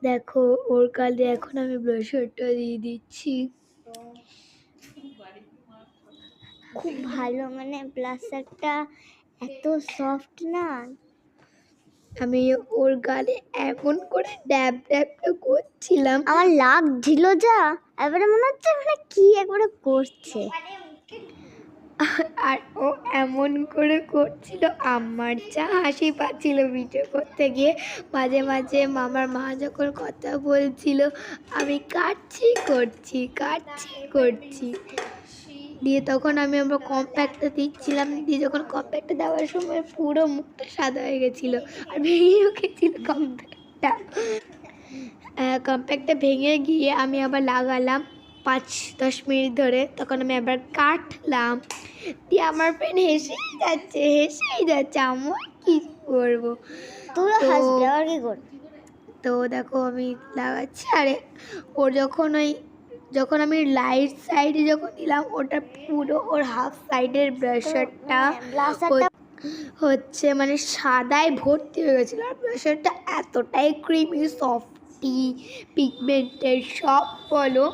দেখো ওর গালে এখন আমি ব্লাশারটা দিয়ে দিচ্ছি। খুব ভালো, মানে ব্লাশারটা এত সফট না। আমি ওর গালে এমন করে ড্যাব ড্যাবটা করছিলাম, আমার লাগছিল যা, এবারে মনে হচ্ছে মানে কি একবারে করছে। আর ও এমন করে করছিল, আমার যা হাসি পাচ্ছিল ভিডিও করতে গিয়ে। মাঝে মাঝে মামার মা যখন কথা বলছিল, আমি কাটছি করছি। দিয়ে তখন আমি আমার কম্প্যাক্টটা দিচ্ছিলাম, দিয়ে যখন কম্প্যাক্টটা দেওয়ার সময় পুরো মুখটা সাদা হয়ে গেছিলো আর ভেঙেও গেছিল কম্প্যাক্টটা। কম্প্যাক্টটা ভেঙে গিয়ে আমি আবার লাগালাম 5-10 মিনিট ধরে। তখন আমি আবার কাটলাম, দিয়ে আমার ফ্রেন্ড হেসেই যাচ্ছে। আমার কি করবো, তুই হাসবি আর কি করবি। তো দেখো আমি লাগাচ্ছি। আরে ওর যখন আমি লাইট সাইডে যখন দিলাম, ওটা পুরো ওর হাফ সাইডের ব্রাশারটা হচ্ছে মানে সাদায় ভর্তি হয়ে গেছিলো। আর ব্রাশারটা এতটাই ক্রিমি, সফটি, পিগমেন্টেড, সব বলো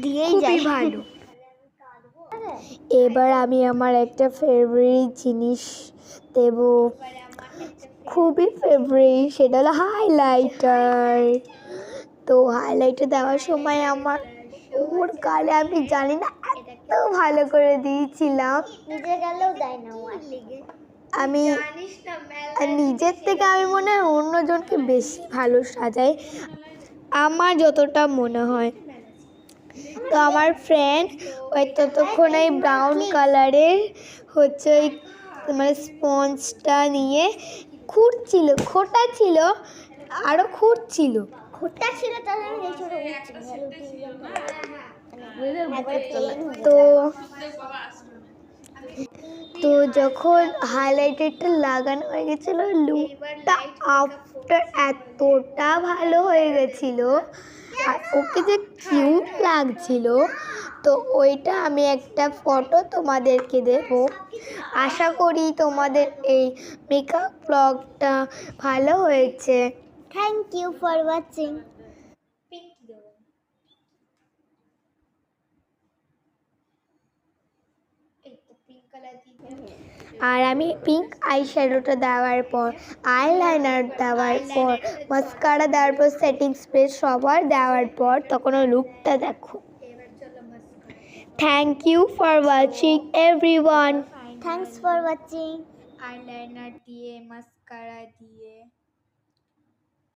দিয়েই খুবই যায় ভালো। এবার আমি আমার একটা ফেভারিট জিনিস দেব, খুবই ফেভারিট, সেটা হলো হাইলাইটার। তো হাইলাইটার দেওয়ার সময় আমার ওর গালে আমি জানি না এত ভালো করে দিয়েছিলাম। নিজে গেলেও দেয় না আমি নিজের থেকে আমি মনে হয় অন্যজনকে বেশি ভালো সাজাই, আমার যতটা মনে হয়। তো আমার ফ্রেন্ড ওই ততক্ষণ এই ব্রাউন কালারের হচ্ছে ওই মানে স্পঞ্জটা নিয়ে খোটা ছিল আরও খুঁড়ছিল। তো তো যখন হাইলাইটারটা লাগানো হয়ে গেছিলো, লুকটা আফটার এতটা ভালো হয়ে গেছিলো আর ওকে যে কিউট লাগছিল। তো ওইটা আমি একটা ফটো তোমাদেরকে দেব। আশা করি তোমাদের এই মেকআপ ব্লগটা ভালো হয়েছে। Thank you for watching. আর আমি পিঙ্ক আইশ্যাডোটা দেওয়ার পর, আইলাইনার দেওয়ার পর, মাস্কারা দেওয়ার পর, সেটিং স্প্রে সবার দেওয়ার পর তখন ওই লুকটা দেখো। Thank you for watching everyone. Thanks for watching. Eyeliner দিয়ে, মাস্কারা দিয়ে